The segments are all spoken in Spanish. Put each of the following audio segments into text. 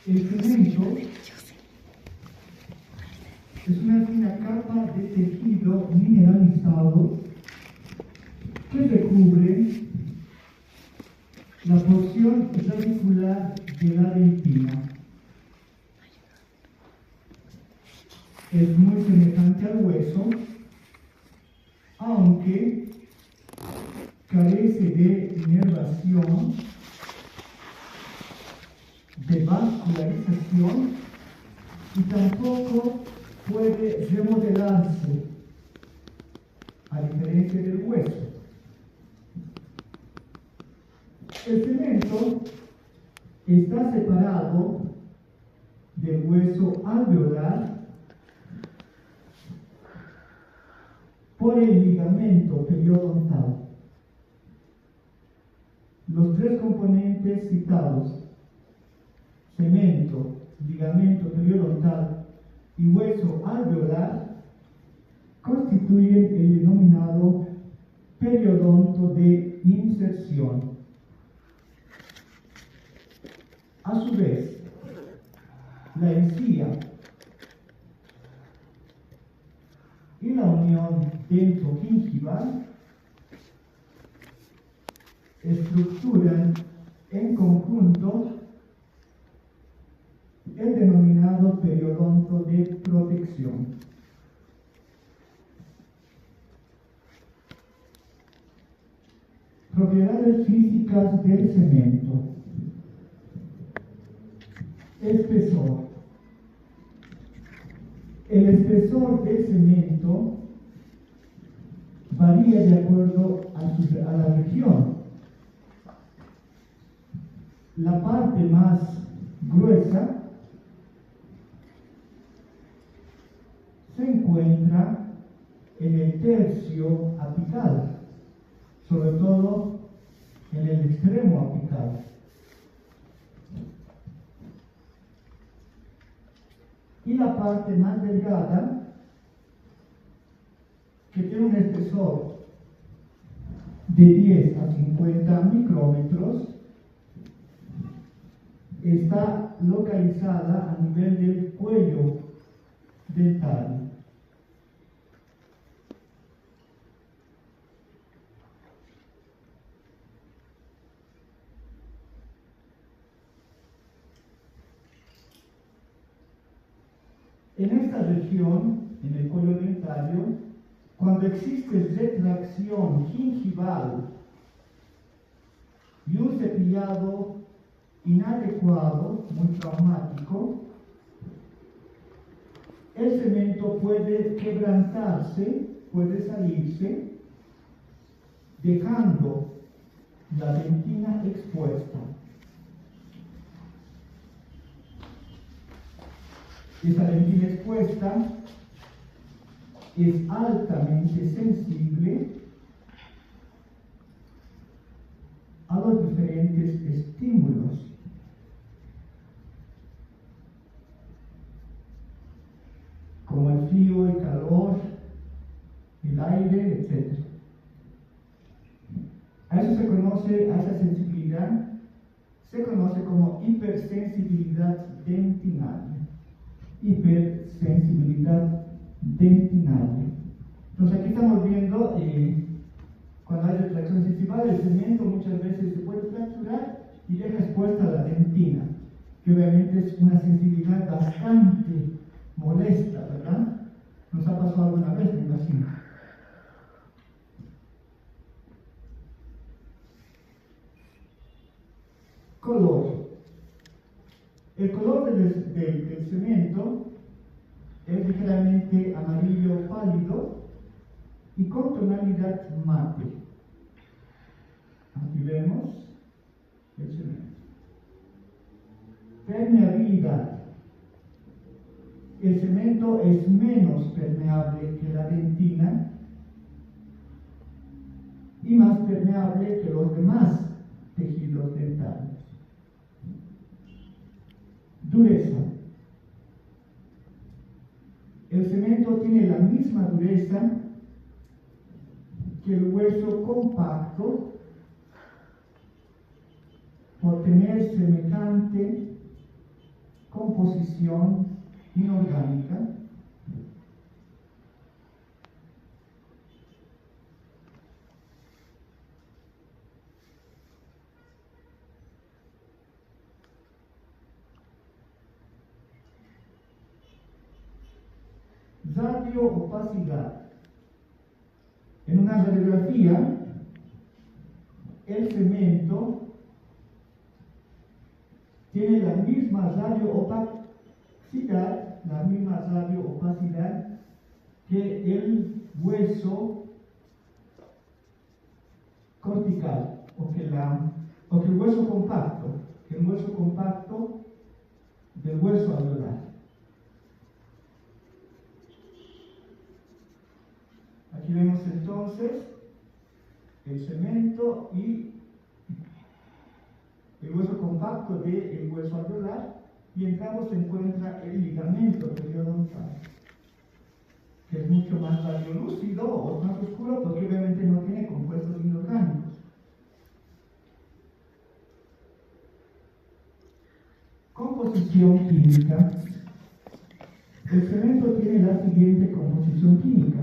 El cemento es una fina capa de tejido mineralizado que recubre la porción radicular de la dentina. Es muy semejante al hueso, aunque carece de inervación, de vascularización y tampoco puede remodelarse, a diferencia del hueso. El cemento está separado del hueso alveolar por el ligamento periodontal. Los tres componentes citados, cemento, ligamento periodontal y hueso alveolar, constituyen el denominado periodonto de inserción. A su vez, la encía y la unión dento-gingival estructuran en conjunto el denominado periodonto de protección. Propiedades físicas del cemento. Espesor. El espesor del cemento varía de acuerdo a la región. La parte más gruesa se encuentra en el tercio apical, sobre todo en el extremo apical. Y la parte más delgada, que tiene un espesor de 10 a 50 micrómetros, está localizada a nivel del cuello dental. En esta región, en el cuello dentario, cuando existe retracción gingival y un cepillado inadecuado, muy traumático, el cemento puede quebrantarse, puede salirse, dejando la dentina expuesta. Esa dentina expuesta es altamente sensible a los diferentes estímulos. Como el frío, el calor, el aire, etc. A eso se conoce, a esa sensibilidad, se conoce como hipersensibilidad dentinal. Hipersensibilidad dentinal. Entonces aquí estamos viendo cuando hay retracción gingival, el cemento muchas veces se puede fracturar y deja expuesta la dentina, que obviamente es una sensibilidad bastante molesta, ¿verdad? Nos ha pasado alguna vez, me imagino. Color. El color del cemento es ligeramente amarillo pálido y con tonalidad mate. Aquí vemos el cemento. Permeabilidad. El cemento es menos permeable que la dentina y más permeable que los demás tejidos dentales. Dureza. El cemento tiene la misma dureza que el hueso compacto por tener semejante composición inorgánica. Radioopacidad. En una radiografía, el cemento tiene la misma radioopacidad que el hueso cortical o que el hueso compacto del hueso alveolar. Aquí vemos entonces el cemento y el hueso compacto del hueso alveolar, y en cabo se encuentra el ligamento periodontal, que es mucho más radiolúcido o más oscuro porque obviamente no tiene compuestos inorgánicos. Composición química. El cemento tiene la siguiente composición química: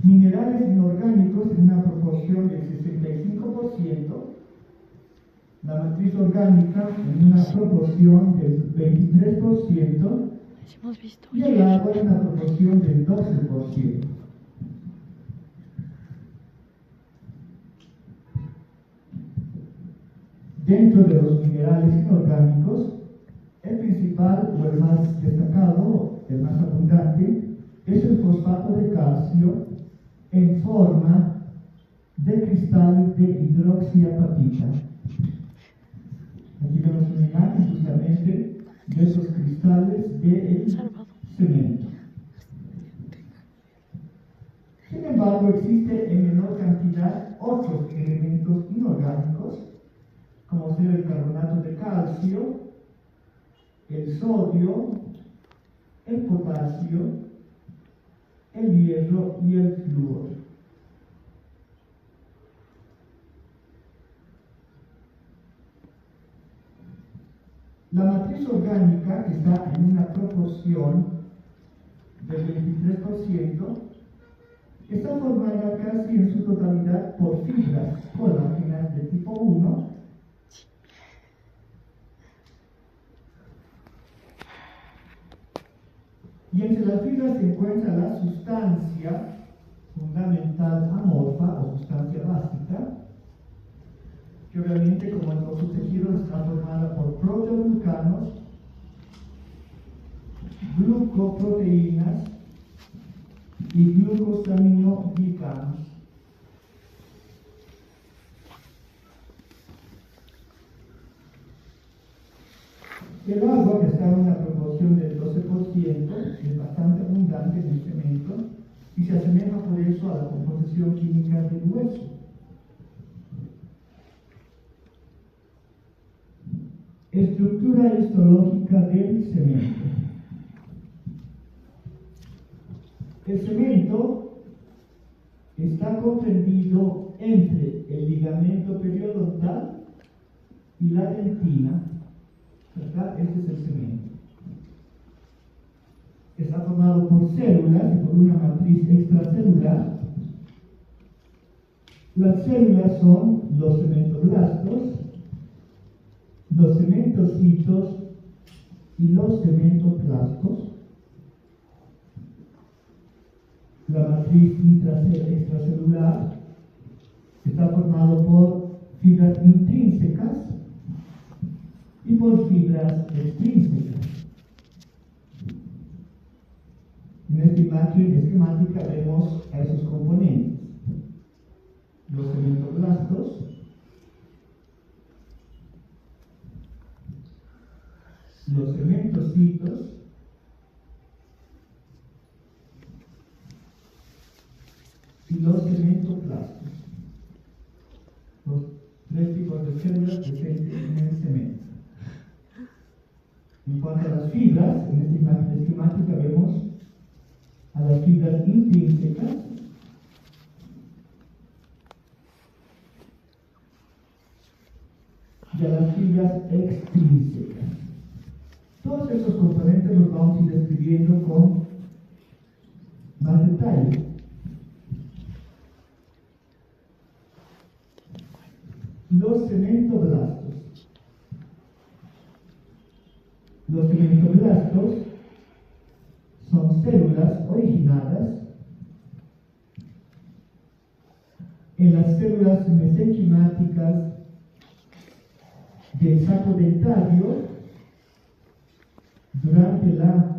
minerales inorgánicos en una proporción del 65%, la matriz orgánica en una proporción del 23% y el agua en una proporción del 12%. Dentro de los minerales inorgánicos, el principal o el más destacado, el más abundante, es el fosfato de calcio en forma de cristales de hidroxiapatita. Aquí vemos una imagen justamente de esos cristales del cemento. Sin embargo, existe en menor cantidad otros elementos inorgánicos, como ser el carbonato de calcio, el sodio, el potasio, el hierro y el flúor. La matriz orgánica, que está en una proporción del 23%, está formada casi en su totalidad por fibras colágenas de tipo 1, y entre las fibras se encuentra la sustancia fundamental amorfa o sustancia básica, que obviamente, como en todos sus tejidos, está formada por proteoglucanos, glucoproteínas y glucosaminoglicanos. El agua, que está en una proporción del 12%, es bastante abundante en el cemento y se asemeja por eso a la composición química del hueso. Estructura histológica del cemento. El cemento está comprendido entre el ligamento periodontal y la dentina. ¿Verdad? Este es el cemento. Está formado por células y por una matriz extracelular. Las células son los cementoblastos, los cementocitos y los cementoplastos. La matriz extracelular está formado por fibras intrínsecas y por fibras extrínsecas. En esta imagen esquemática vemos a esos componentes: los cementoblastos, los cementocitos, y los cementoplastos, los tres tipos de células presentes en el cemento. En cuanto a las fibras, en esta imagen esquemática vemos a las fibras intrínsecas, y a las fibras extrínsecas. Todos estos componentes los vamos a ir describiendo con más detalle. Los cementoblastos. Los cementoblastos son células originadas en las células mesenquimáticas del saco dentario durante la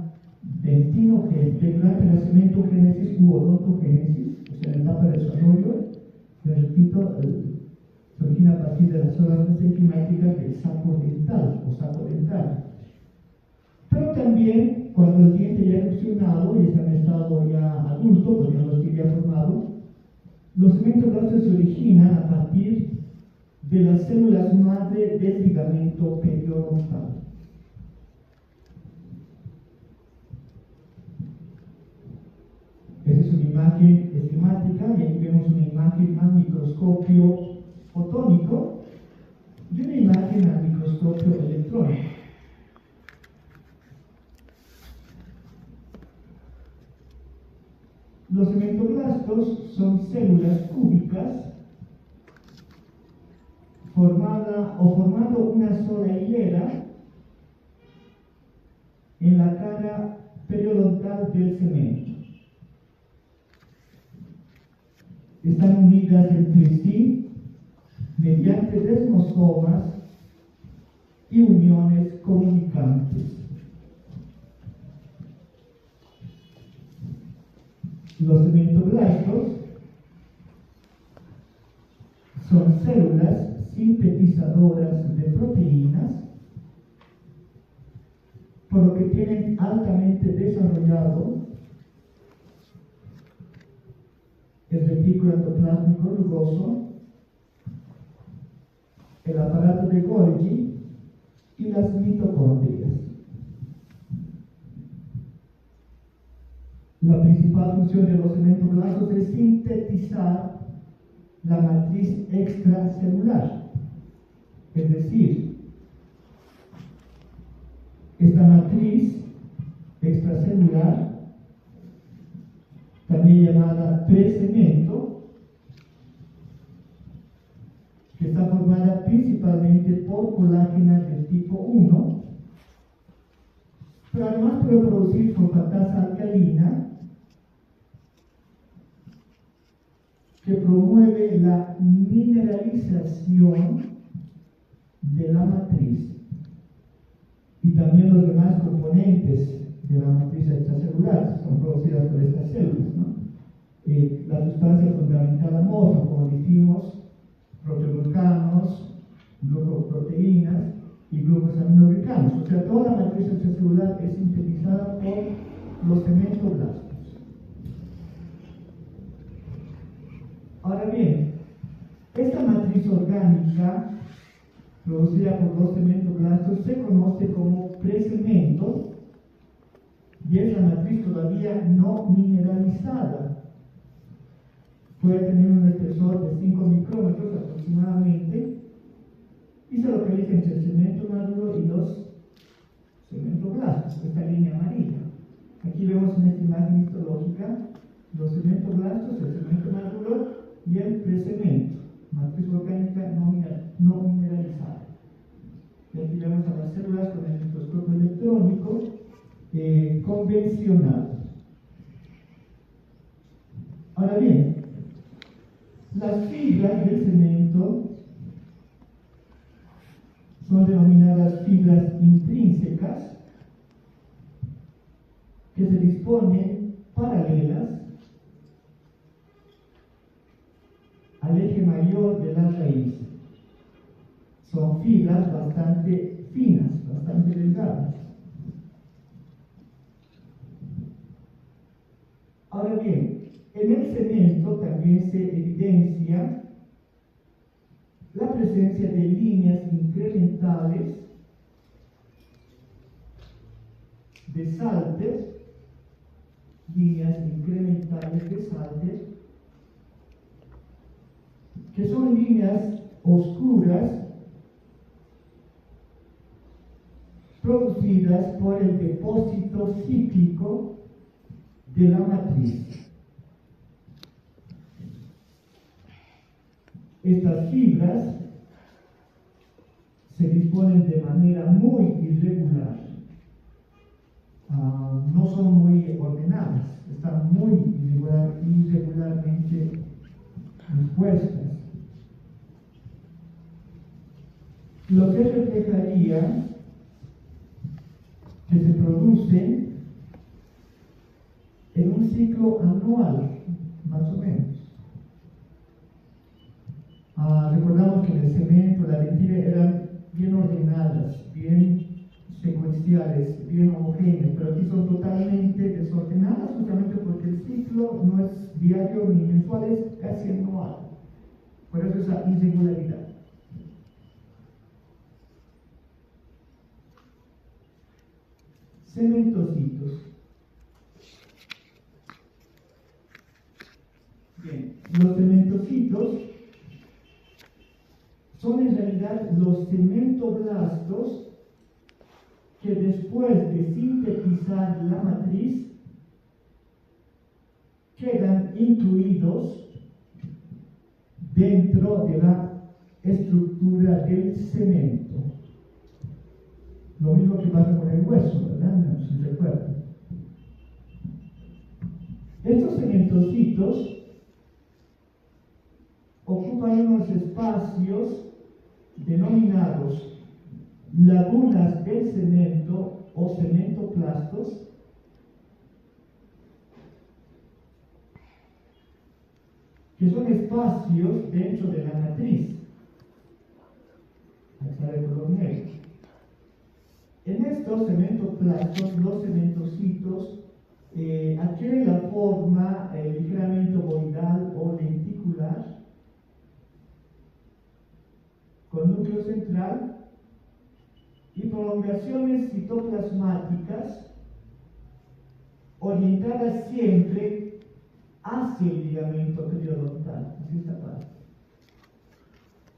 cementogénesis u odontogénesis, o sea, en la etapa de desarrollo. Les repito, se origina a partir de las células mesenquimáticas del saco dental o saco dentario. Pero también, cuando el diente ya ha erupcionado y está en estado ya adulto, pues ya no lo tiene formado, los cementoblastos se originan a partir de las células madre del ligamento periodontal. Esa es una imagen esquemática y aquí vemos una imagen al microscopio fotónico y una imagen al microscopio electrónico. Los cementoblastos son células cúbicas formando una sola hilera en la cara periodontal del cemento. Están unidas entre sí mediante desmosomas y uniones comunicantes. Los cementoblastos son células sintetizadoras de proteínas, por lo que tienen altamente desarrollado el retículo endoplásmico rugoso, el aparato de Golgi y las mitocondrias. La principal función de los cementoblastos es sintetizar la matriz extracelular, es decir, esta matriz extracelular, también llamada precemento, que está formada principalmente por colágena del tipo 1, pero además puede producir fosfatasa alcalina, que promueve la mineralización de la matriz y también los demás componentes de la matriz extracelular son producidas por estas células, ¿no? La sustancia fundamental amorfa, como dijimos, proteoglucanos, glucoproteínas y glucosaminoglicanos. O sea, toda la matriz extracelular es sintetizada por los cementoblastos. Ahora bien, esta matriz orgánica producida por los cementoblastos se conoce como precemento y es la matriz todavía no mineralizada. Puede tener un espesor de 5 micrómetros aproximadamente y se localiza entre el cemento maduro y los cementoblastos, esta línea amarilla. Aquí vemos en esta imagen histológica los cementoblastos, el cemento maduro y el precemento, matriz orgánica no mineralizada. Y aquí vemos a las células con el microscopio electrónico convencional. Ahora bien, las fibras del cemento son denominadas fibras intrínsecas, que se disponen paralelas al eje mayor de la raíz. Son fibras bastante finas, bastante delgadas. Ahora bien, en el cemento también se evidencia la presencia de líneas incrementales de Salter, que son líneas oscuras producidas por el depósito cíclico de la matriz. Estas fibras se disponen de manera muy irregular, no son muy ordenadas, están muy irregularmente dispuestas. Lo que reflejaría que se producen en un ciclo anual, más o menos. Recordamos que en el cemento, la dentina eran bien ordenadas, bien secuenciales, bien homogéneas, pero aquí son totalmente desordenadas, justamente porque el ciclo no es diario ni mensual, es casi anual. Por eso esa irregularidad. Cementocitos. Bien, los cementocitos son en realidad los cementoblastos que después de sintetizar la matriz quedan incluidos dentro de la estructura del cemento. Lo mismo que pasa con el hueso, ¿verdad? No se recuerdan. Estos cementocitos ocupan unos espacios denominados lagunas del cemento o cementoplastos, que son espacios dentro de la matriz. Ahí está de color negro. En estos cementoplastos, los cementocitos adquieren la forma ligeramente ovoidal o lenticular, con núcleo central y prolongaciones citoplasmáticas orientadas siempre hacia el ligamento periodontal. Así está parte.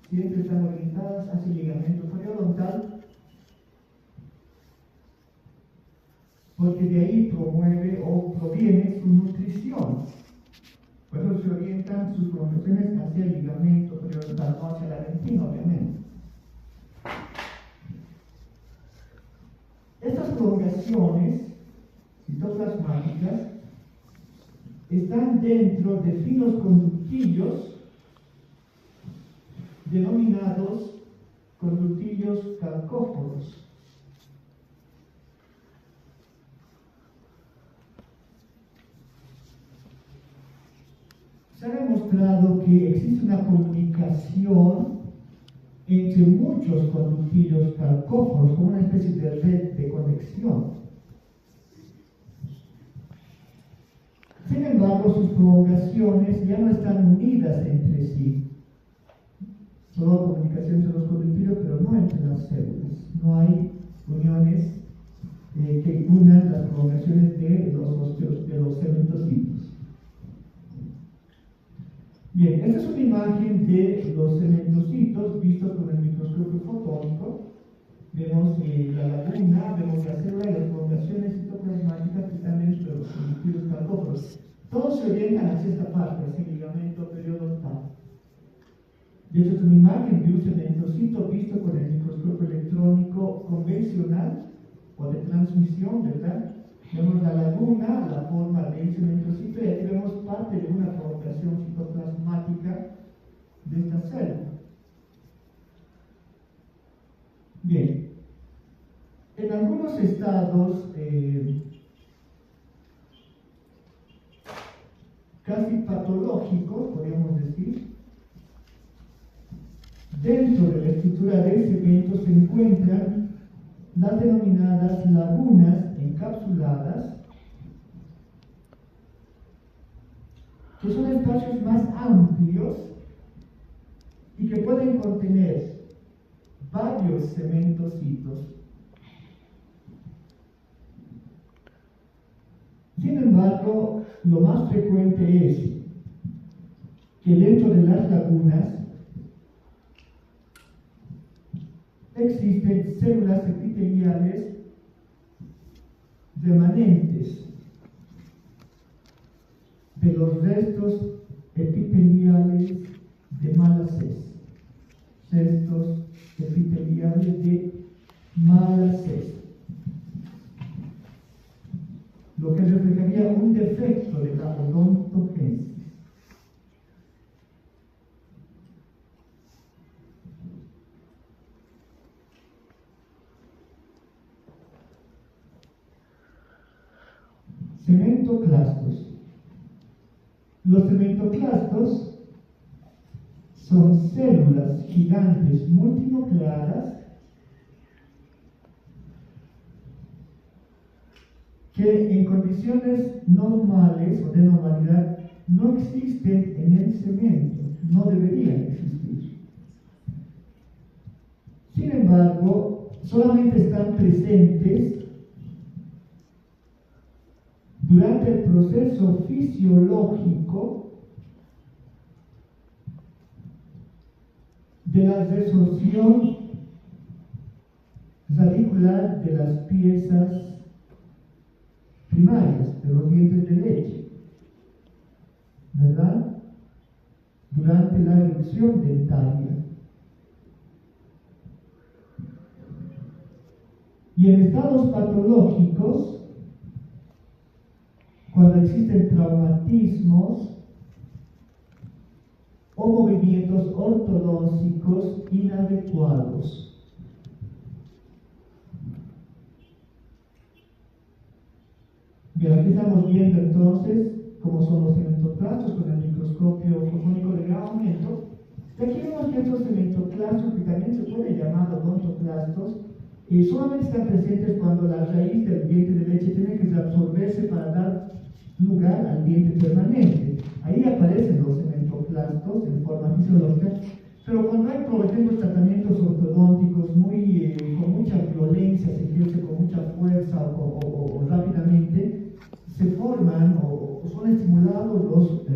Siempre están orientadas hacia el ligamento periodontal, porque de ahí promueve o proviene su nutrición. Por eso se orientan sus prolongaciones hacia el ligamento periodontal, no hacia la dentina, obviamente. Estas prolongaciones citoplasmáticas están dentro de finos conductillos denominados conductillos calcóforos. Se ha demostrado que existe una comunicación entre muchos conductillos calcóforos, como una especie de red de conexión. Sin embargo, sus prolongaciones ya no están unidas entre sí. Solo hay comunicación entre los conductillos, pero no entre las células. No hay uniones que unan las prolongaciones de los cementocitos. Bien, esta es una imagen de los cementocitos vistos con el microscopio fotónico. Vemos la laguna, vemos la célula y las prolongaciones citoplasmáticas que están dentro de los conductillos calcóforos. Todos se orientan hacia esta parte, hacia el ligamento periodontal. De hecho, es una imagen de un cementocito visto con el microscopio electrónico convencional o de transmisión, ¿verdad? Vemos la laguna, la forma del cementocito, y aquí vemos parte de una prolongación citoplasmática de esta célula. Bien, en algunos estados casi patológicos, podríamos decir, dentro de la estructura del cemento se encuentran las denominadas lagunas encapsuladas, que son espacios más amplios y que pueden contener varios cementocitos. Sin embargo, lo más frecuente es que dentro de las lagunas existen células epiteliales remanentes de los restos epiteliales de Malassez. Restos epiteliales de Malassez. Lo que reflejaría un defecto de la odontogénesis. Cementoclastos. Los cementoclastos son células gigantes multinucleadas que en condiciones normales o de normalidad no existen en el cemento, no deberían existir. Sin embargo, solamente están presentes durante el proceso fisiológico de la resorción radicular de las piezas primarias, de los dientes de leche, ¿verdad? Durante la erupción dentaria. Y en estados patológicos, cuando existen traumatismos o movimientos ortodóncicos inadecuados. Bien, aquí estamos viendo entonces cómo son los cementoclastos con el microscopio fotónico de gran aumento. Y aquí vemos que estos cementoclastos, que también se pueden llamar odontoclastos, solamente están presentes cuando la raíz del diente de leche tiene que reabsorberse para dar lugar al diente permanente. Ahí aparecen los cementoclastos en forma fisiológica, pero cuando hay, por ejemplo, tratamientos ortodónticos con mucha violencia, se ejerce con mucha fuerza o rápidamente, se forman o son estimulados los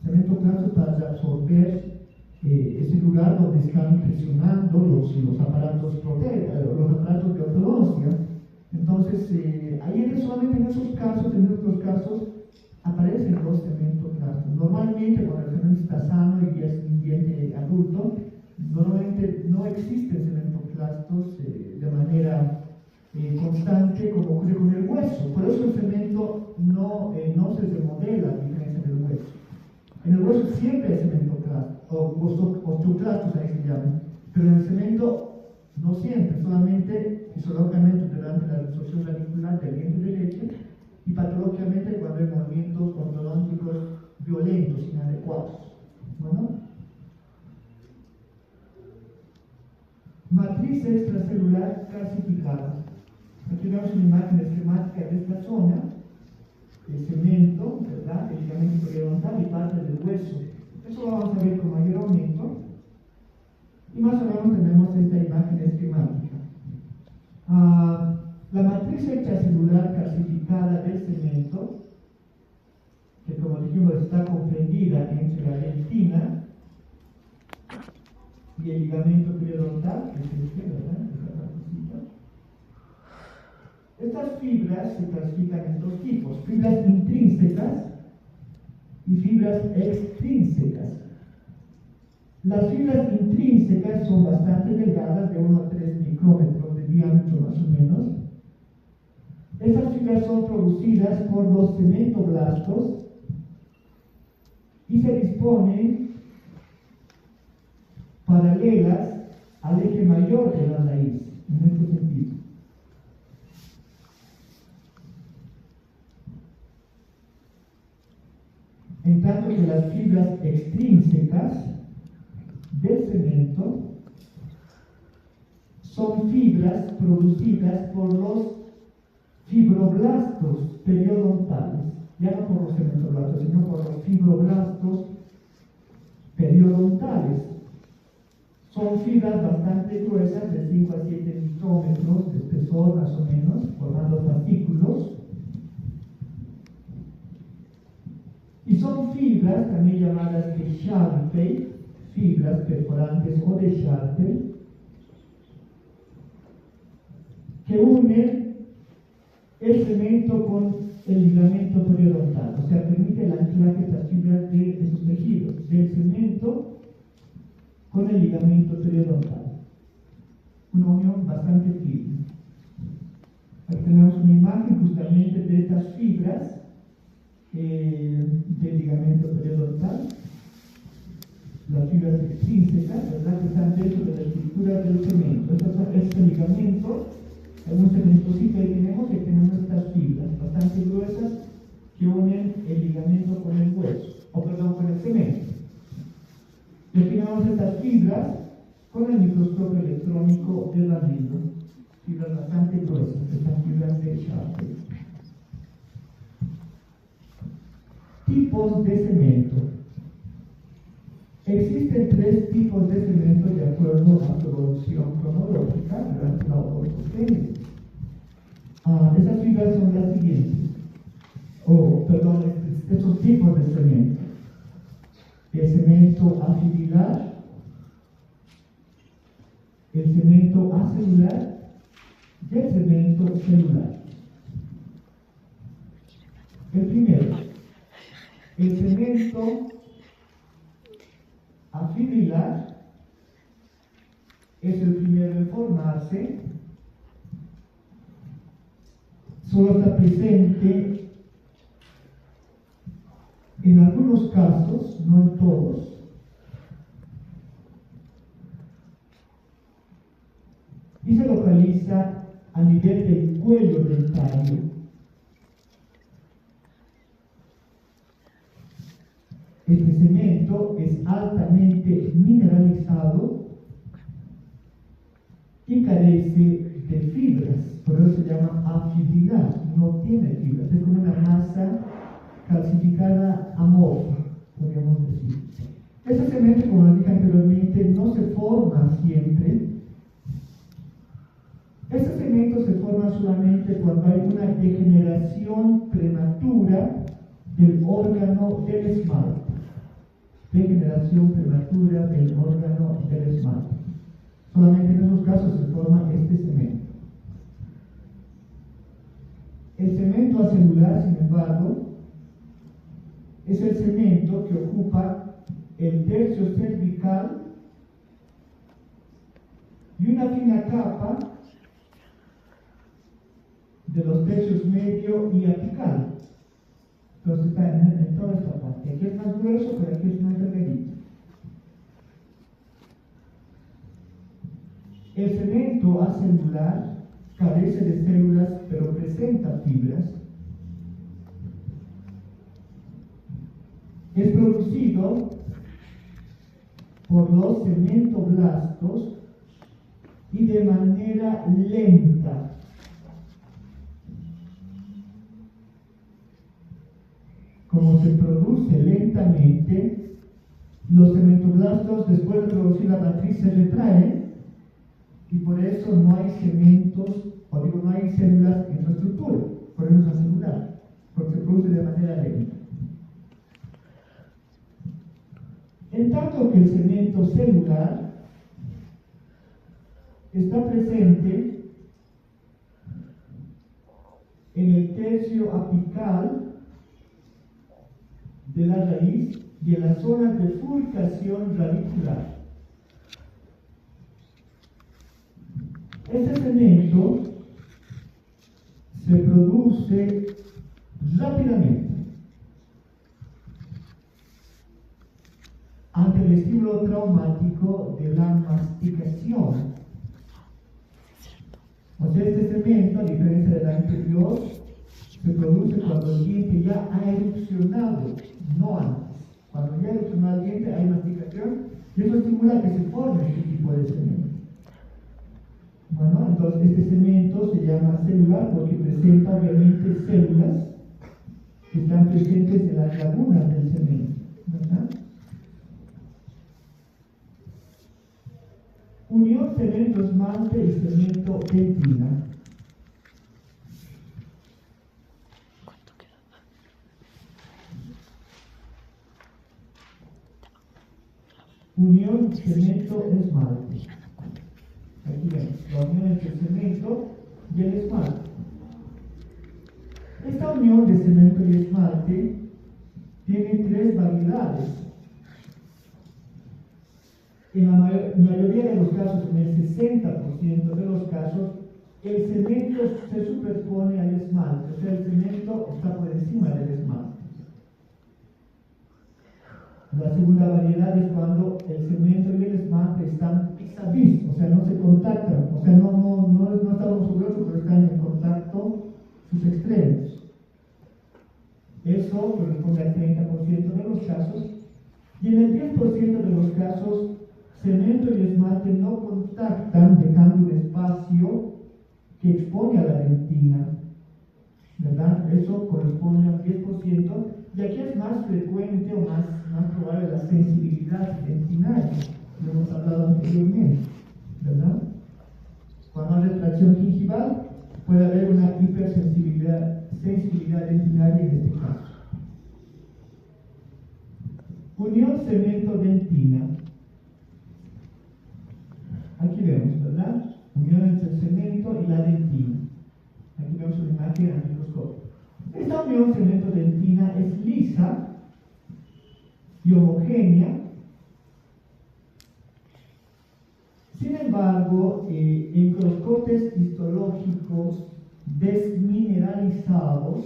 cementoclastos para reabsorber ese lugar donde están presionando los aparatos de ortodoncia. Entonces, ahí solamente en esos casos, en otros casos, aparecen los cementoclastos. Normalmente, cuando el cemento está sano y ya es un diente adulto, normalmente no existen cementoclastos de manera constante como ocurre con el hueso. Por eso el cemento no se remodela a diferencia del hueso. En el hueso siempre hay cementoclastos, o osteoclastos ahí se llaman, pero en el cemento no siempre, solamente fisiológicamente durante la absorción radicular del diente de leche y patológicamente cuando hay movimientos ortodónticos violentos, inadecuados. Bueno, matriz extracelular calcificada. Aquí vemos una imagen esquemática de esta zona, el cemento, ¿verdad? El ligamento periodontal y parte del hueso. Eso lo vamos a ver con mayor aumento. Y más o menos tenemos esta imagen esquemática. La matriz extracelular calcificada del cemento, que como dijimos está comprendida entre la dentina y el ligamento periodontal, que es este, ¿verdad? Estas fibras se clasifican en dos tipos: fibras intrínsecas y fibras extrínsecas. Las fibras intrínsecas son bastante delgadas, de 1 a 3 micrómetros de diámetro más o menos. Estas fibras son producidas por los cementoblastos y se disponen paralelas al eje mayor de la raíz, en este sentido. En tanto que las fibras extrínsecas del cemento son fibras producidas por los fibroblastos periodontales, ya no por los cementoblastos, sino por los fibroblastos periodontales. Son fibras bastante gruesas, de 5 a 7 micrómetros de espesor más o menos, formando fascículos. Y son fibras también llamadas de Scharpel, fibras perforantes o de Scharpel, que unen el cemento con el ligamento periodontal, o sea, permite el anclaje de estas fibras de esos tejidos, del cemento con el ligamento periodontal. Una unión bastante firme. Aquí tenemos una imagen justamente de estas fibras del ligamento periodontal, las fibras extrínsecas, ¿verdad?, que están dentro de la estructura del cemento. Este ligamento, en un cementocito ahí tenemos estas fibras bastante gruesas que unen el ligamento con el hueso, con el cemento. Y aquí tenemos estas fibras con el microscopio electrónico de barrido, fibras bastante gruesas, estas fibras de Sharpe. Tipos de cemento. Existen 3 tipos de cemento de acuerdo a su evolución cronológica durante la ortogénesis. Esas fibras son las siguientes, estos tipos de cemento: el cemento afibrilar, el cemento acelular y el cemento celular. El primero, el cemento afibrilar, es el primero en formarse. Solo está presente en algunos casos, no en todos. Y se localiza a nivel del cuello del tallo. Este cemento es altamente mineralizado y carece de fibras, por eso se llama afibrilar, no tiene fibras, es como una masa calcificada amorfa, podríamos decir. Este cemento, como les dije anteriormente, no se forma siempre. Este cemento se forma solamente cuando hay una degeneración prematura del órgano del esmalte. Degeneración prematura del órgano del esmalte. Solamente en esos casos se forma este cemento. El cemento acelular, sin embargo, es el cemento que ocupa el tercio cervical y una fina capa de los tercios medio y apical. Entonces está en toda esta parte. Aquí es más grueso, pero aquí es más delgadito. El cemento acelular carece de células, pero presenta fibras. Es producido por los cementoblastos y de manera lenta. Como se produce lentamente, los cementoblastos, después de producir la matriz, se retraen y por eso no hay cementos, no hay células en su estructura, por eso es acelular, porque se produce de manera lenta. En tanto que el cemento celular está presente en el tercio apical de la raíz y en las zonas de fulcación radicular. Este cemento se produce rápidamente ante el estímulo traumático de la masticación. O sea, este cemento, a diferencia del anterior, se produce cuando el diente ya ha erupcionado, no antes. Cuando ya erupcionó el diente hay masticación y eso estimula que se forme este tipo de cemento. Bueno, entonces este cemento se llama celular porque presenta obviamente células que están presentes en las lagunas del cemento, ¿verdad? Unión cemento-esmalte y cemento-dentina. Unión cemento-esmalte. Aquí ven, la unión entre el cemento y el esmalte. Esta unión de cemento y esmalte tiene tres variedades. En la mayoría de los casos, en el 60% de los casos, el cemento se superpone al esmalte, o sea, el cemento está por encima del esmalte. La segunda variedad es cuando el cemento y el esmalte están vis, o sea, no se contactan, o sea, no estamos seguros, pero están en contacto sus extremos. Eso corresponde al 30% de los casos, y en el 10% de los casos, cemento y esmalte no contactan, dejando un espacio que expone a la dentina, ¿verdad? Eso corresponde al 10%, y aquí es más frecuente o más probable la sensibilidad dentinaria, lo hemos hablado anteriormente, ¿verdad? Cuando hay retracción gingival, puede haber una hipersensibilidad dentinaria en este caso. Unión cemento-dentina. Aquí vemos, ¿verdad? Unión entre el cemento y la dentina. Aquí vemos una imagen al microscopio. Esta unión cemento-dentina es lisa y homogénea. Sin embargo, en los cortes histológicos desmineralizados,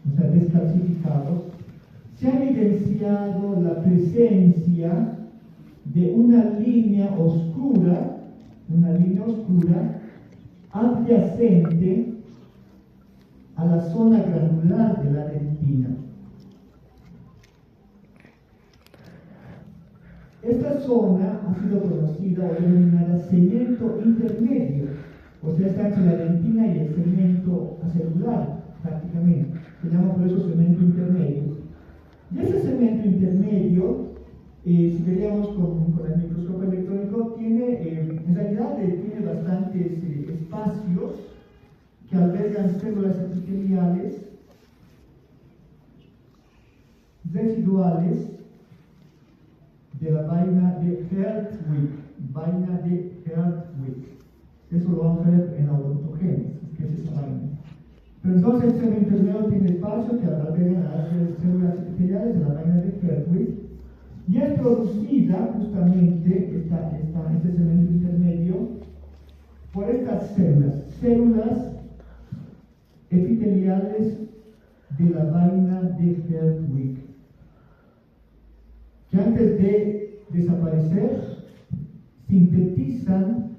o sea, descalcificados, se ha evidenciado la presencia de una línea oscura adyacente a la zona granular de la dentina. Esta zona ha sido conocida o denominada cemento intermedio, o sea, está entre la dentina y el cemento acelular, prácticamente. Se llama por eso cemento intermedio. Y ese cemento intermedio, si veríamos con el microscopio electrónico, en realidad tiene bastantes espacios que albergan células epiteliales residuales de la vaina de Hertwig. Eso lo vamos a ver en la odontogénesis, que es esa vaina. Pero entonces el cemento intermedio tiene espacio que albergan a las células epiteliales de la vaina de Hertwig, y es producida justamente este cemento intermedio por estas células epiteliales de la vaina de Hertwig, que antes de desaparecer sintetizan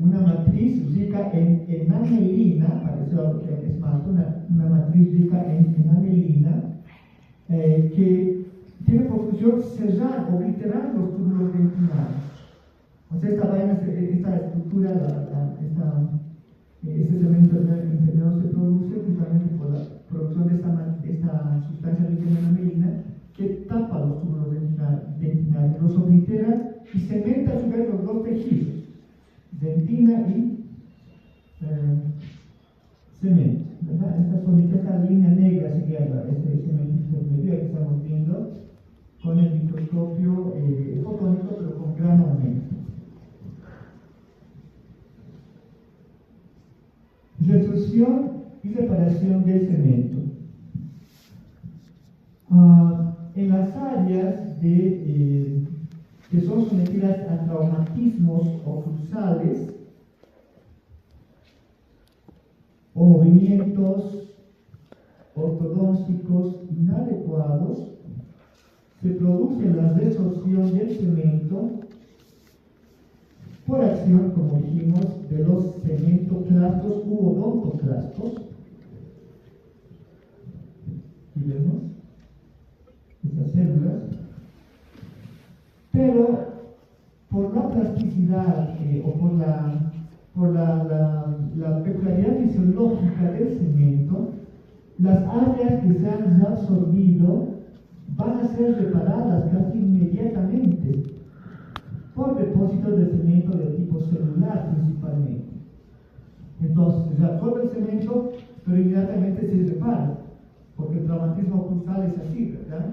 una matriz rica en anelina, parecido a lo que es esmalte, una matriz rica en anelina, que tiene por función cerrar, obliterar los túbulos dentinarios. O sea, esta estructura, este cemento intermedio se produce justamente por la producción de esta sustancia rica en anelina que tapa los túbulos dentinarios, los oblitera y cementa a su vez los dos tejidos, dentina y cemento, ¿verdad? Esta línea negra sería este cemento intermedio que estamos viendo con el microscopio fotónico, pero con gran aumento. Retorsión y reparación del cemento. En las áreas que son sometidas a traumatismos oclusales o movimientos ortodónticos inadecuados, se produce la resorción del cemento por acción, como dijimos, de los cementoclastos u odontoclastos. ¿Y vemos? Estas células. Pero por la plasticidad o por la peculiaridad fisiológica del cemento, las áreas que se han absorbido van a ser reparadas casi inmediatamente por depósitos de cemento de tipo celular principalmente. Entonces se absorbe el cemento, pero inmediatamente se repara, porque el traumatismo oclusal es así, ¿verdad?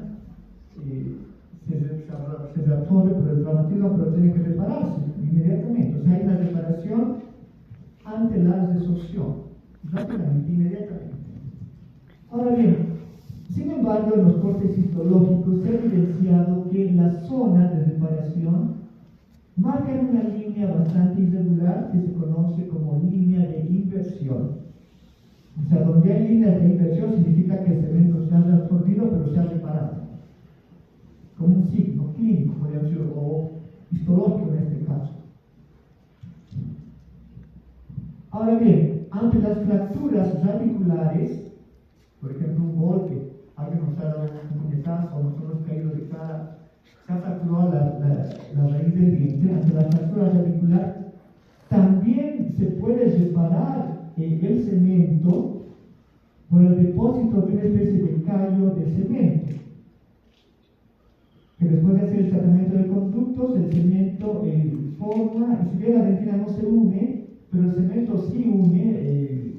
Se reabsorbe por el traumatismo, pero tiene que repararse inmediatamente. O sea, hay una reparación ante la resorción. rápidamente, inmediatamente. Ahora bien, sin embargo, en los cortes histológicos se ha evidenciado que las zonas de reparación marcan una línea bastante irregular que se conoce como línea de inversión. O sea, donde hay líneas de inversión significa que el cemento se ha reabsorbido pero se ha reparado. Como un signo clínico, podría decir, o histológico en este caso. Ahora bien, ante las fracturas radiculares, por ejemplo, un golpe, alguien nos ha dado un puñetazo, nos hemos caído de cara, se ha fracturado la raíz del diente, ante la fractura radicular, también se puede reparar el cemento por el depósito de una especie de callo de cemento. Que después de hacer el tratamiento de conductos, el cemento forma, y si bien la dentina no se une, pero el cemento sí une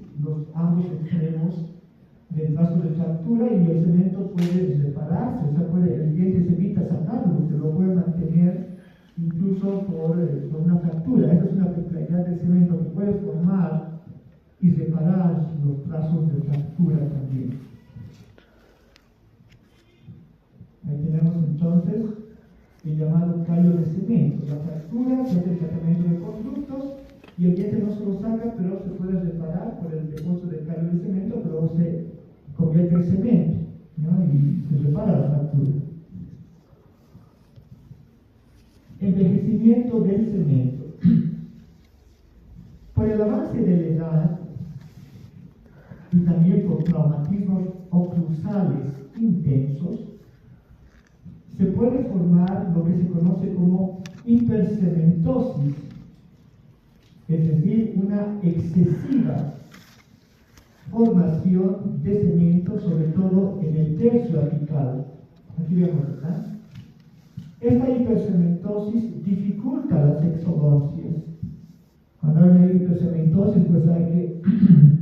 ambos extremos del vaso de fractura y el cemento puede repararse, o sea, el diente se evita sacarlo, se lo puede mantener incluso por una fractura. Esa es una peculiaridad del cemento, que puede formar y reparar los trazos de fractura también. Ahí tenemos entonces el llamado callo de cemento. La fractura se hace el tratamiento de conductos y el diente no se lo saca, pero se puede reparar por el depósito del callo de cemento, pero luego se convierte en cemento, ¿no? Y se repara la fractura. Envejecimiento del cemento. Por el avance de la edad y también por traumatismos oclusales intensos, se puede formar lo que se conoce como hipercementosis, es decir, una excesiva formación de cemento, sobre todo en el tercio apical. Aquí vemos, ¿verdad? Esta hipercementosis dificulta las exodoncias. Cuando hay una hipercementosis, pues hay que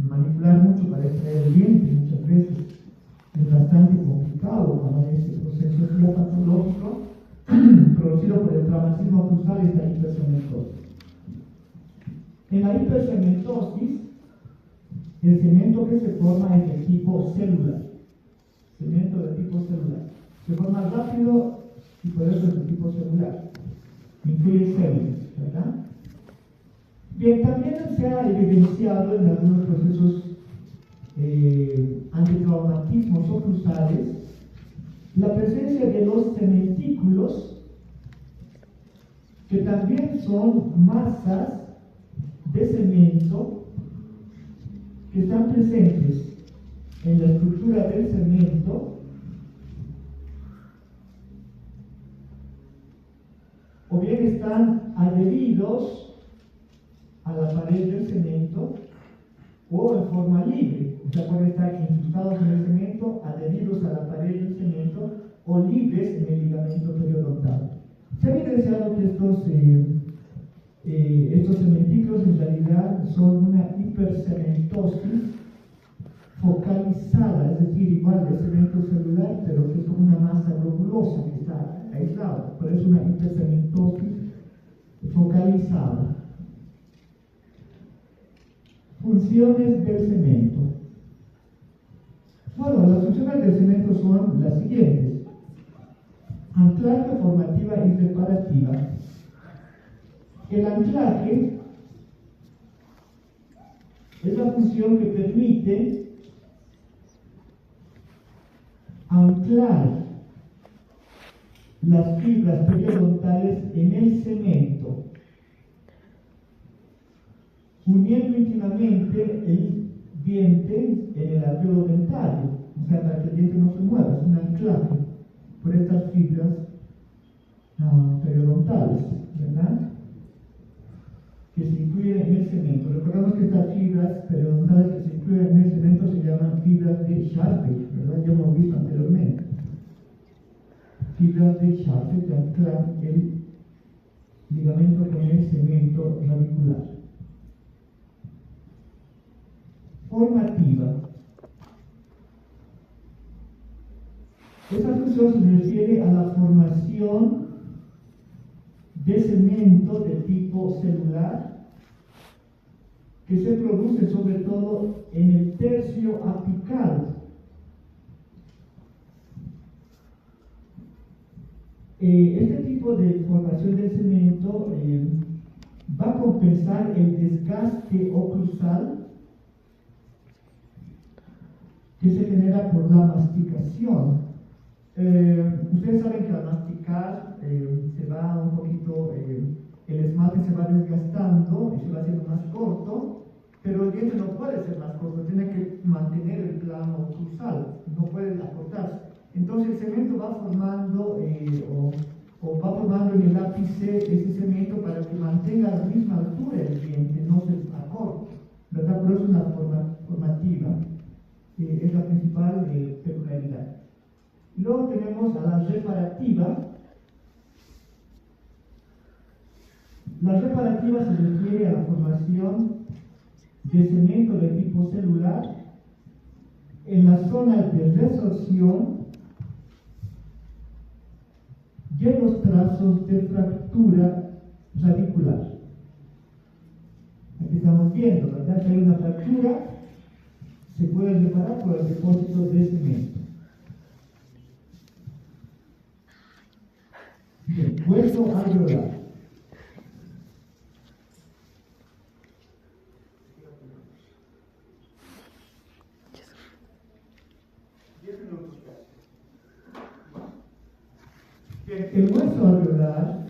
manipular mucho para extraer el diente, muchas veces. Es bastante complicado cuando hay este proceso patológico producido por el traumatismo oclusal, esta hipercementosis. En la hipercementosis, el cemento que se forma es de tipo celular. Cemento de tipo celular. Se forma rápido y por eso es de tipo celular. Incluye células, ¿verdad? Bien, también se ha evidenciado en algunos procesos antitraumatismos oclusales la presencia de los cementículos, que también son masas de cemento que están presentes en la estructura del cemento o bien están adheridos a la pared del cemento o en forma libre, o sea, pueden estar incrustados en el cemento, adheridos a la pared del cemento o libres en el ligamento periodontal. Se ha evidenciado que estos cementículos en realidad son una hipercementosis focalizada, es decir, igual de cemento celular, pero que es como una masa globulosa que está aislada, por eso una hipercementosis focalizada. Funciones del cemento. Bueno, las funciones del cemento son las siguientes: anclaje, formativa y reparativa. El anclaje es la función que permite anclar las fibras periodontales en el cemento, uniendo íntimamente el diente en el alveolo dentario, o sea, para que el diente no se mueva, es un anclaje por estas fibras periodontales, ¿verdad? Que se incluyen en el cemento. Recordamos que estas fibras periodontales que se incluyen en el cemento se llaman fibras de Charpey, ¿verdad? Ya hemos visto anteriormente. Fibras de Charpey que anclan el ligamento con el cemento radicular. Formativa. Esta función se refiere a la formación de cemento de tipo celular que se produce sobre todo en el tercio apical. Este tipo de formación del cemento va a compensar el desgaste oclusal que se genera por la masticación. Ustedes saben que al masticar se va un poquito, el esmalte se va desgastando y se va haciendo más corto, pero el diente no puede ser más corto, tiene que mantener el plano oclusal, no puede acortarse. Entonces el cemento va formando o va formando en el ápice ese cemento para que mantenga la misma altura el diente, no se acorte, ¿verdad? Por eso es una forma formativa, es la principal peculiaridad. Luego tenemos a la reparativa. La reparativa se refiere a la formación de cemento de tipo celular en la zona de resorción y en los trazos de fractura radicular. Aquí estamos viendo, ¿verdad? Que hay una fractura, se puede reparar por el depósito de cemento. Bien, hueso alveolar. Bien, el hueso alveolar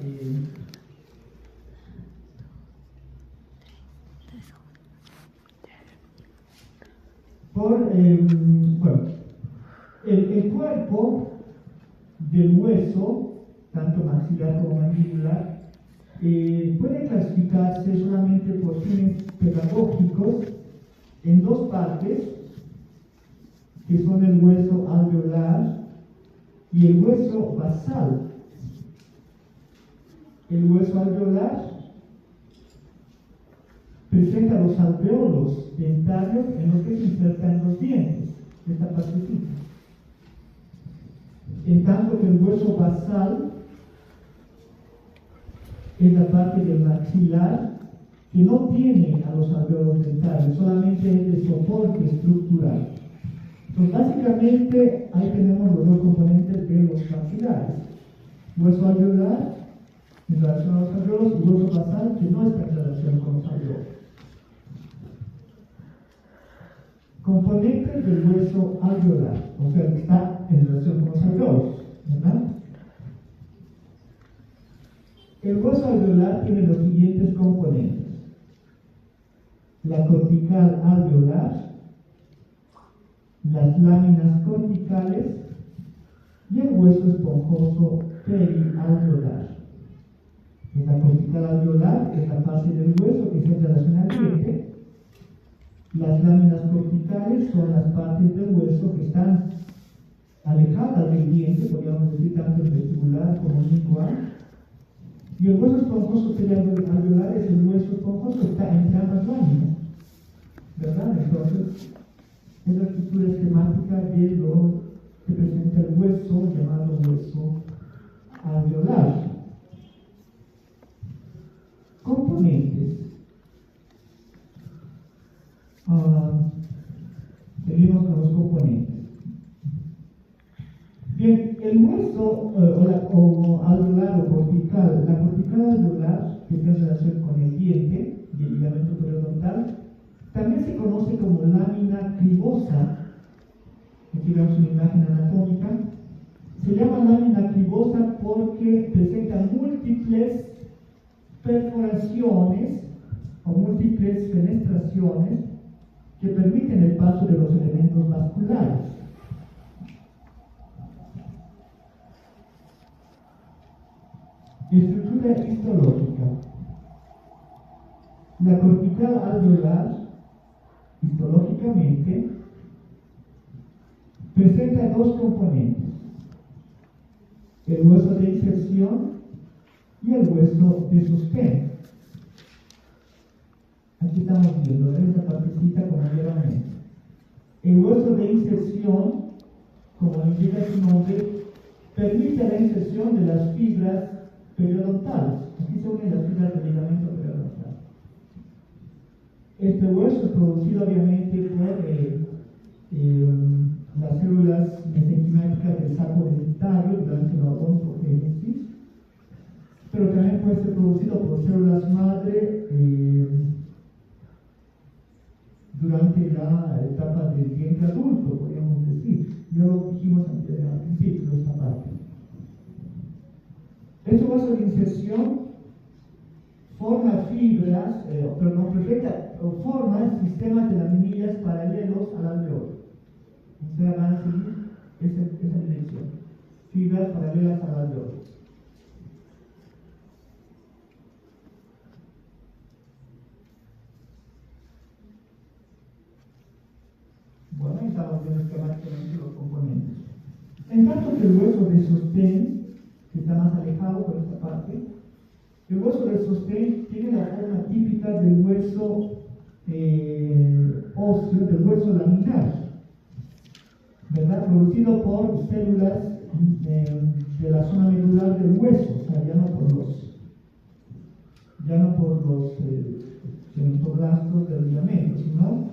el cuerpo del hueso, tanto maxilar como mandibular, puede clasificarse solamente por fines pedagógicos en dos partes, que son el hueso alveolar y el hueso basal. El hueso alveolar presenta los alveolos dentarios en los que se insertan los dientes, esta partecita. En tanto que el hueso basal es la parte del maxilar que no tiene a los alveolos dentarios, solamente es de soporte estructural. Entonces, básicamente, ahí tenemos los dos componentes de los maxilares. Hueso alveolar en relación a los alveolos y hueso basal que no está en relación con los alveolos. Componentes del hueso alveolar, o sea, que está en relación con los alveolos, ¿verdad? El hueso alveolar tiene los siguientes componentes: la cortical alveolar, las láminas corticales y el hueso esponjoso perialveolar. La cortical alveolar es la fase del hueso que se relaciona al diente. Las láminas corticales son las partes del hueso que están alejadas del diente, podríamos decir tanto el vestibular como el lingual. Y el hueso esponjoso perialveolar es el hueso esponjoso que está entre ambas láminas, ¿verdad? Entonces, es la estructura esquemática de lo que presenta el hueso llamado hueso alveolar. Componentes. Seguimos con los componentes. Bien, el hueso o alveolar o cortical, la cortical alveolar, que está en relación con el diente y el ligamento periodontal, también se conoce como lámina cribosa. Aquí vemos una imagen anatómica. Se llama lámina cribosa porque presenta múltiples perforaciones o múltiples fenestraciones que permiten el paso de los elementos vasculares. Estructura histológica. La cortical alveolar, histológicamente, presenta dos componentes: el hueso de inserción y el hueso de sostén. Aquí estamos viendo esta partecita como nuevamente. El hueso de inserción, como indica su nombre, permite la inserción de las fibras periodontales. Aquí se unen las fibras del ligamento periodontal. Este hueso es producido obviamente por las células mesenquimáticas del saco dentario durante la odontogénesis, pero también puede ser producido por células madre durante la etapa del diente adulto, podríamos decir. Ya lo dijimos al principio de esta parte. Este hueso de inserción forma fibras, pero no perfecta, forma sistemas de laminillas paralelos al alveolo. O sea, van a seguir esa dirección. Fibras paralelas al alveolo. Bueno, ahí estamos viendo esquemáticamente los componentes. En tanto que el hueso de sostén, que está más alejado por esta parte, el hueso de sostén tiene la forma típica del hueso óseo, del hueso laminar, ¿verdad? Producido por células de la zona medular del hueso, o sea, ya no por los cementoblastos del ligamento, sino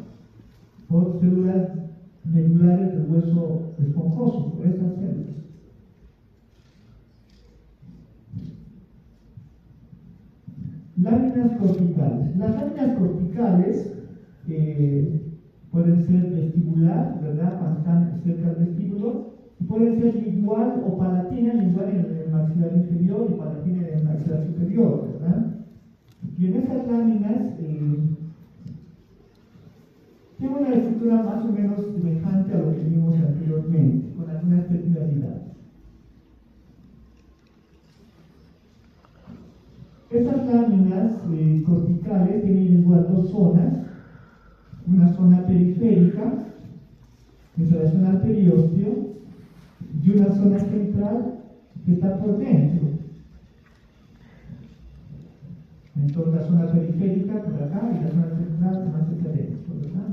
por células medulares del hueso esponjoso, por esas células. Láminas corticales. Las láminas corticales pueden ser vestibular, ¿verdad? Cuando están cerca del vestíbulo, y pueden ser lingual o palatina, lingual en el maxilar inferior y palatina en el maxilar superior, ¿verdad? Y en esas láminas tiene una estructura más o menos semejante a lo que vimos anteriormente, con algunas peculiaridades. Estas láminas corticales tienen igual dos zonas, una zona periférica, en relación al periósteo, y una zona central que está por dentro. Entonces la zona periférica por acá y la zona central más hacia adentro, ¿verdad?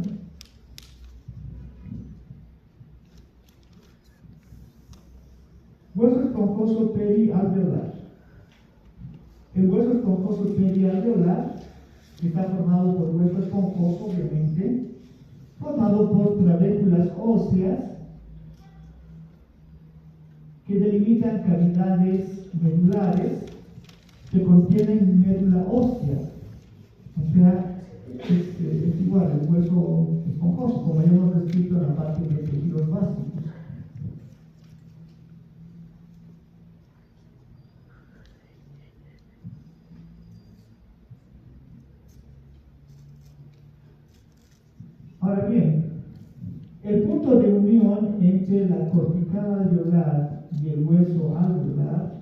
Hueso esponjoso perialveolar. El hueso esponjoso perialveolar está formado por hueso esponjoso, obviamente, formado por trabéculas óseas que delimitan cavidades medulares que contienen médula ósea. O sea, es igual el hueso esponjoso, como ya hemos descrito en la parte de tejidos básicos. Ahora bien, el punto de unión entre la cortical alveolar y el hueso alveolar,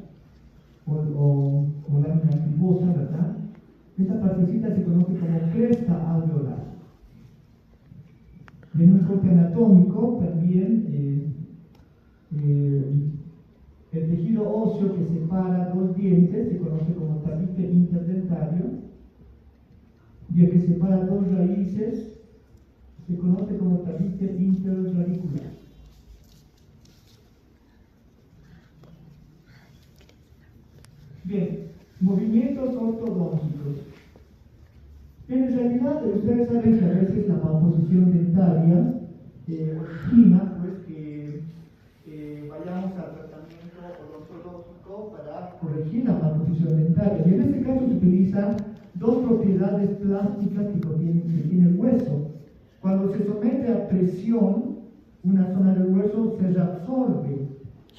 o lámina cribosa, ¿verdad? Esta partecita se conoce como cresta alveolar. En un corte anatómico también el tejido óseo que separa dos dientes se conoce como tabique interdentario, y el que separa dos raíces se conoce como tabique interradicular. Bien, movimientos ortodónticos. En realidad, ustedes saben que a veces la malposición dentaria origina pues, que vayamos al tratamiento odontológico para corregir la malposición dentaria. Y en este caso se utilizan dos propiedades plásticas que tiene el hueso. Cuando se somete a presión, una zona del hueso se reabsorbe.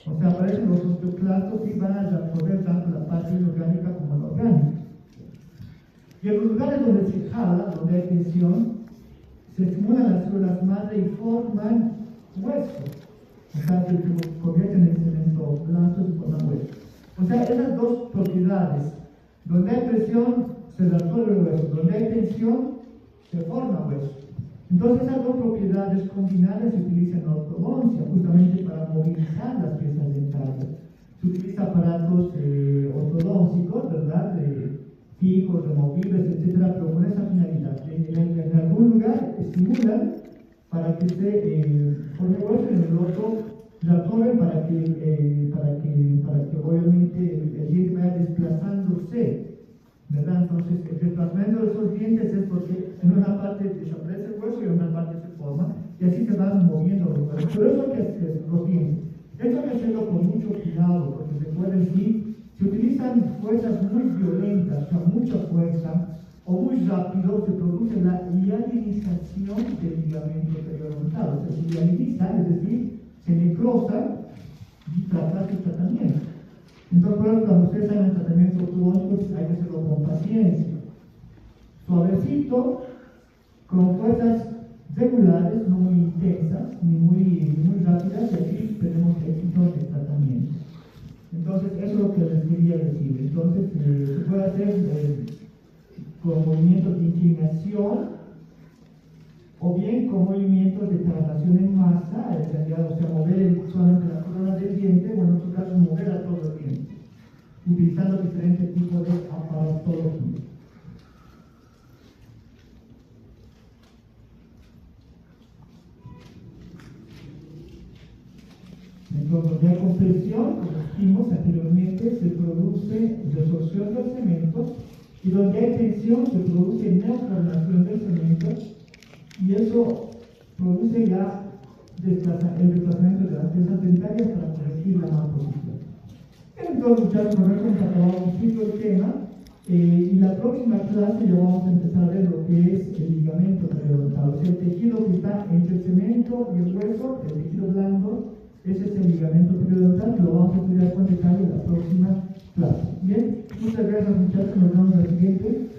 O sea, aparecen los osteoclastos y van a reabsorber tanto la parte inorgánica como la orgánica. Y en los lugares donde se jala, donde hay tensión, se estimulan las células madre y forman hueso. O sea, se convierten en cementoblastos y forman hueso. O sea, esas dos propiedades, donde hay presión, se reabsorbe el hueso, donde hay tensión, se forma hueso. Entonces esas dos propiedades combinadas se utilizan en ortodoncia, justamente para movilizar las piezas dentarias. Se utiliza aparatos ortodóncicos, ¿verdad? Fijos, removibles, etcétera, pero con esa finalidad. En algún lugar estimulan para que se forme hueso, y en el otro reabsorben para que obviamente el diente vaya desplazándose, ¿verdad? Entonces el desplazamiento de esos dientes es porque en una parte se van moviendo los huesos. Pero eso hay que hacerlo bien. Esto hay que hacerlo con mucho cuidado, porque se puede decir, si utilizan fuerzas muy violentas, o sea, mucha fuerza, o muy rápido, se produce la hialinización del ligamento periodontal. O sea, se hialiniza, es decir, se necrosa y fracasa el tratamiento. Entonces, por eso, cuando ustedes hagan el tratamiento ortodóntico, hay que hacerlo con paciencia. Suavecito, con fuerzas regulares, no muy intensas, ni muy rápidas, y aquí tenemos éxito en el tratamiento. Entonces, eso es lo que les quería decir. Entonces, se puede hacer con movimientos de inclinación, o bien con movimientos de traslación en masa, o sea, mover solamente la corona del diente, o en otro caso, mover a todo el diente, utilizando diferentes tipos de aparatología. Entonces, de compresión, como dijimos anteriormente, se produce resorción del cemento, y donde hay tensión se produce neoformación del cemento, y eso produce el desplazamiento de las piezas dentarias para corregir la malposición. Entonces, muchachos, con esto hemos acabado un poquito el tema, y la próxima clase ya vamos a empezar a ver lo que es el ligamento periodontal, o sea, el tejido que está entre el cemento y el hueso, el tejido blando. Ese es el ligamento periodontal, que lo vamos a estudiar con detalle en la próxima clase. Bien, muchas gracias, muchachos, nos vemos en la siguiente.